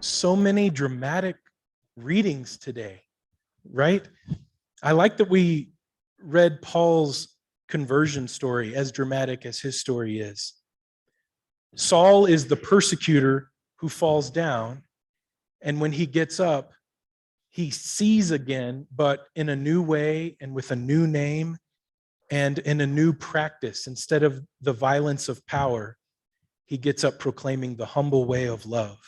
so many dramatic readings today, right? I like that we read Paul's conversion story, as dramatic as his story is. Saul is the persecutor who falls down, and when he gets up, he sees again, but in a new way and with a new name and in a new practice. Instead of the violence of power, he gets up proclaiming the humble way of love.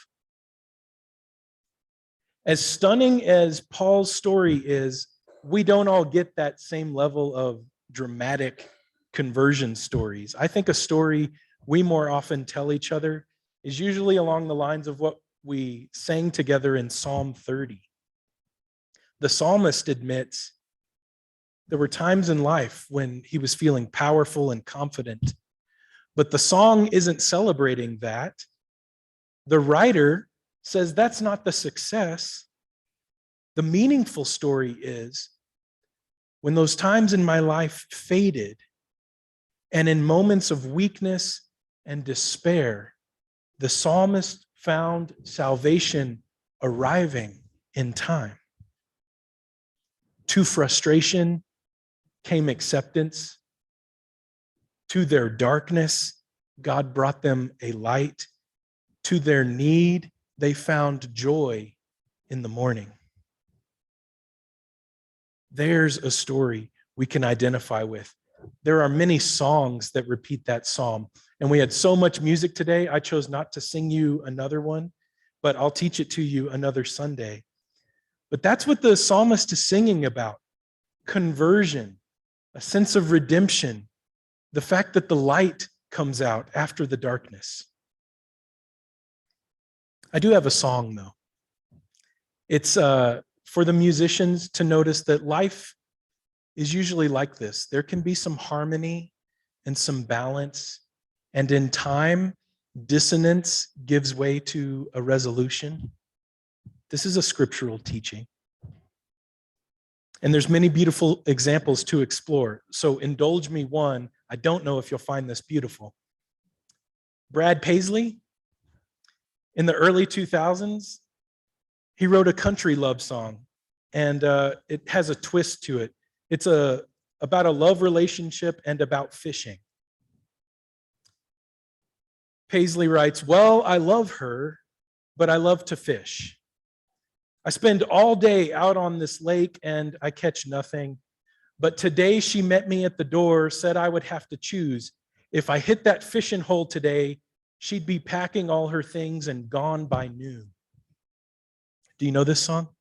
As stunning as Paul's story is, we don't all get that same level of dramatic conversion stories. I think a story we more often tell each other is usually along the lines of what we sang together in Psalm 30. The psalmist admits there were times in life when he was feeling powerful and confident, but the song isn't celebrating that. The writer says that's not the success. The meaningful story is when those times in my life faded, and in moments of weakness and despair, the psalmist found salvation arriving in time. To frustration came acceptance. To their darkness, God brought them a light. To their need, they found joy in the morning. There's a story we can identify with. There are many songs that repeat that psalm. And we had so much music today, I chose not to sing you another one, but I'll teach it to you another Sunday. But that's what the psalmist is singing about. Conversion, a sense of redemption, the fact that the light comes out after the darkness. I do have a song, though. It's for the musicians to notice that life is usually like this. There can be some harmony and some balance, and in time, dissonance gives way to a resolution. This is a scriptural teaching. And there's many beautiful examples to explore. So indulge me one. I don't know if you'll find this beautiful. Brad Paisley, in the early 2000s, he wrote a country love song, and it has a twist to it. It's about a love relationship and about fishing. Paisley writes, "Well, I love her, but I love to fish. I spend all day out on this lake and I catch nothing. But today she met me at the door, said I would have to choose. If I hit that fishing hole today, she'd be packing all her things and gone by noon." Do you know this song?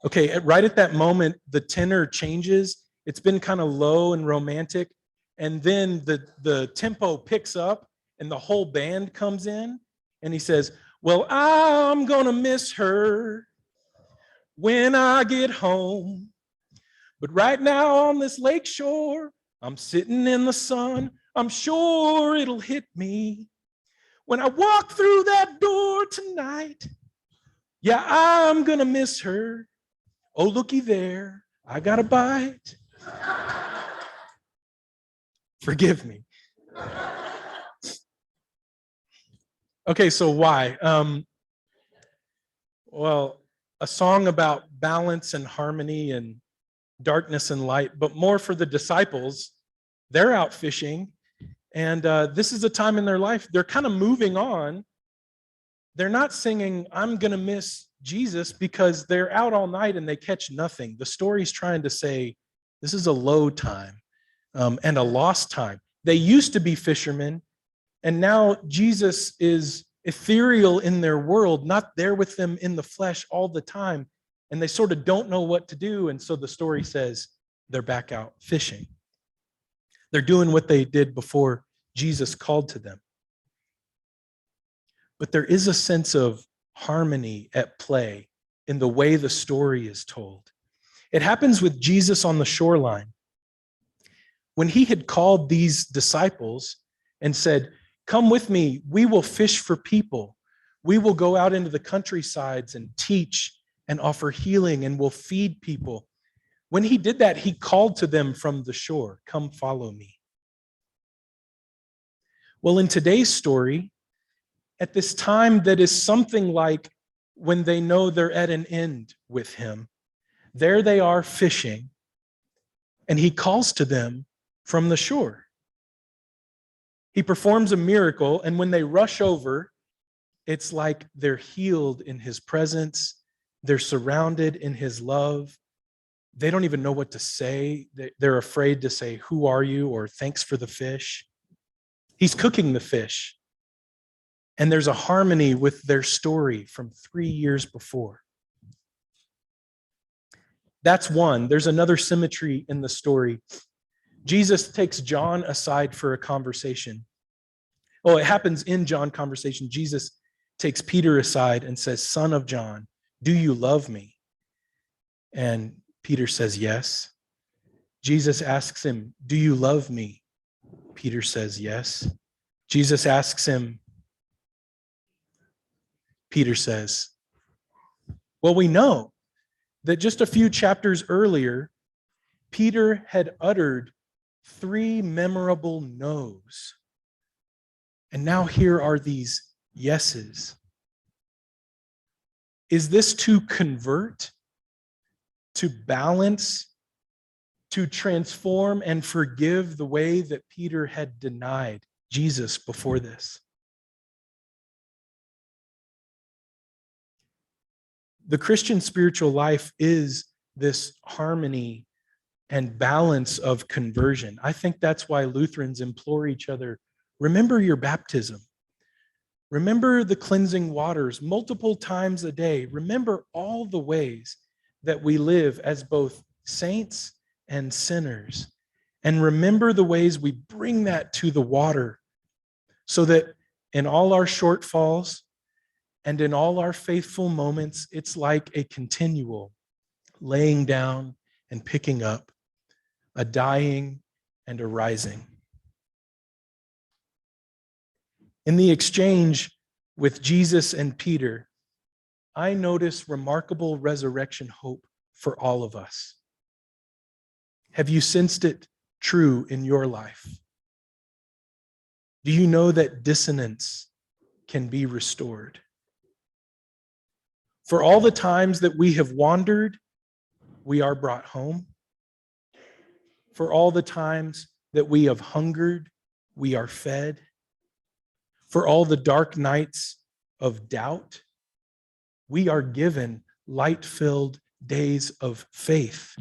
Okay, right at that moment, the tenor changes. It's been kind of low and romantic. And then the tempo picks up and the whole band comes in. And he says, "Well, I'm going to miss her when I get home. But right now on this lake shore, I'm sitting in the sun. I'm sure it'll hit me when I walk through that door tonight. Yeah, I'm going to miss her. Oh, looky there. I got a bite." Forgive me. Okay, so why? Well, a song about balance and harmony and darkness and light, but more for the disciples. They're out fishing, and this is a time in their life. They're kind of moving on. They're not singing, "I'm going to miss Jesus," because they're out all night and they catch nothing. The story's trying to say this is a low time and a lost time. They used to be fishermen, and now Jesus is ethereal in their world, not there with them in the flesh all the time, and they sort of don't know what to do. And so the story says they're back out fishing. They're doing what they did before Jesus called to them. But there is a sense of harmony at play in the way the story is told. It happens with Jesus on the shoreline. When he had called these disciples and said, "Come with me, we will fish for people. We will go out into the countrysides and teach and offer healing, and we'll feed people." When he did that, he called to them from the shore, "Come follow me." Well, in today's story, at this time that is something like when they know they're at an end with him, there they are fishing, and he calls to them from the shore. He performs a miracle, and when they rush over, it's like they're healed in his presence. They're surrounded in his love. They don't even know what to say. They're afraid to say, "Who are you?" or "Thanks for the fish." He's cooking the fish. And there's a harmony with their story from 3 years before. That's one. There's another symmetry in the story. Jesus takes John aside for a conversation. Oh, it happens in John conversation. Jesus takes Peter aside and says, "Son of John, do you love me?" And Peter says, "Yes." Jesus asks him, "Do you love me?" Peter says, "Yes." Jesus asks him, Peter says, well, we know that just a few chapters earlier, Peter had uttered 3 memorable no's. And now here are these yeses. Is this to convert, to balance, to transform and forgive the way that Peter had denied Jesus before this? The Christian spiritual life is this harmony and balance of conversion. I think that's why Lutherans implore each other, remember your baptism. Remember the cleansing waters multiple times a day. Remember all the ways that we live as both saints and sinners. And remember the ways we bring that to the water so that in all our shortfalls, and in all our faithful moments, it's like a continual laying down and picking up, a dying and a rising. In the exchange with Jesus and Peter, I notice remarkable resurrection hope for all of us. Have you sensed it true in your life? Do you know that dissonance can be restored? For all the times that we have wandered, we are brought home. For all the times that we have hungered, we are fed. For all the dark nights of doubt, we are given light-filled days of faith.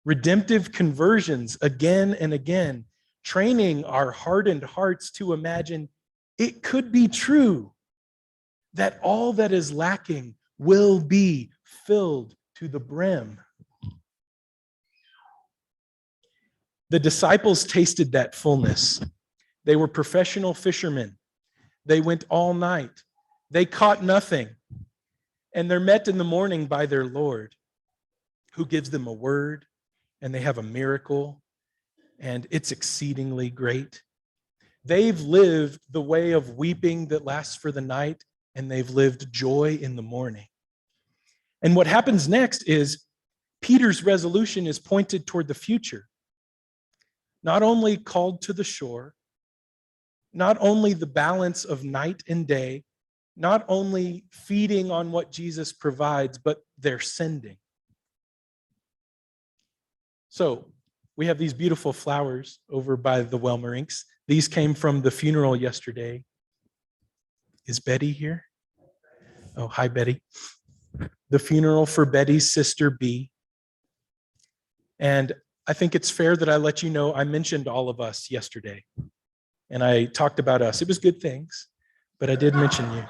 Redemptive conversions again and again, training our hardened hearts to imagine it could be true that all that is lacking will be filled to the brim. The disciples tasted that fullness. They were professional fishermen. They went all night. They caught nothing. And they're met in the morning by their Lord, who gives them a word, and they have a miracle, and it's exceedingly great. They've lived the way of weeping that lasts for the night, and they've lived joy in the morning. And what happens next is Peter's resolution is pointed toward the future. Not only called to the shore, not only the balance of night and day, not only feeding on what Jesus provides, but they're sending. So we have these beautiful flowers over by the Welmerinks. These came from the funeral yesterday. Is Betty here? Oh, hi, Betty. The funeral for Betty's sister, B. And I think it's fair that I let you know I mentioned all of us yesterday. And I talked about us. It was good things, but I did mention you.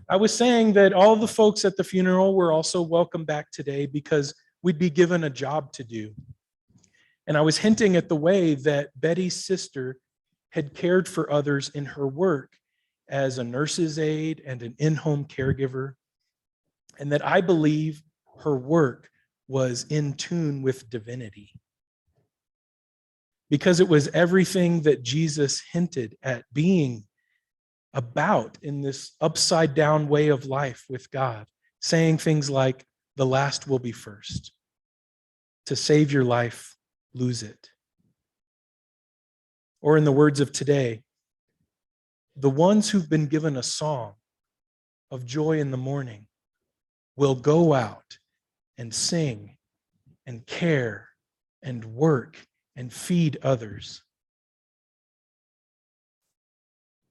I was saying that all the folks at the funeral were also welcome back today because we'd be given a job to do. And I was hinting at the way that Betty's sister had cared for others in her work as a nurse's aide and an in-home caregiver, and that I believe her work was in tune with divinity. Because it was everything that Jesus hinted at being about in this upside down way of life with God, saying things like, the last will be first. To save your life, lose it. Or in the words of today, the ones who've been given a song of joy in the morning will go out and sing and care and work and feed others.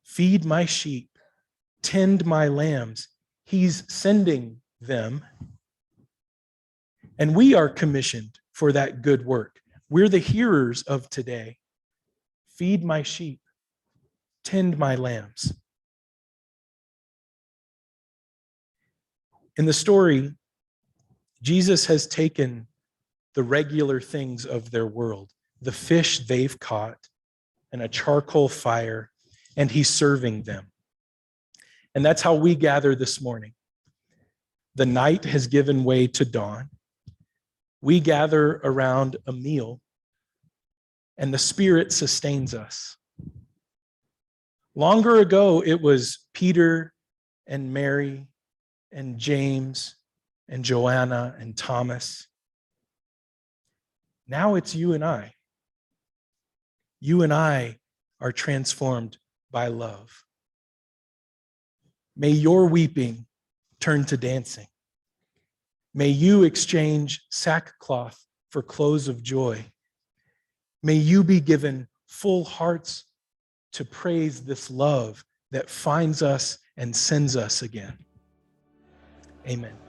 Feed my sheep, tend my lambs. He's sending them. And we are commissioned for that good work. We're the hearers of today. Feed my sheep, tend my lambs. In the story, Jesus has taken the regular things of their world, the fish they've caught, and a charcoal fire, and he's serving them. And that's how we gather this morning. The night has given way to dawn. We gather around a meal, and the Spirit sustains us. Longer ago, it was Peter and Mary and James and Joanna and Thomas. Now it's you and I. You and I are transformed by love. May your weeping turn to dancing. May you exchange sackcloth for clothes of joy. May you be given full hearts to praise this love that finds us and sends us again. Amen.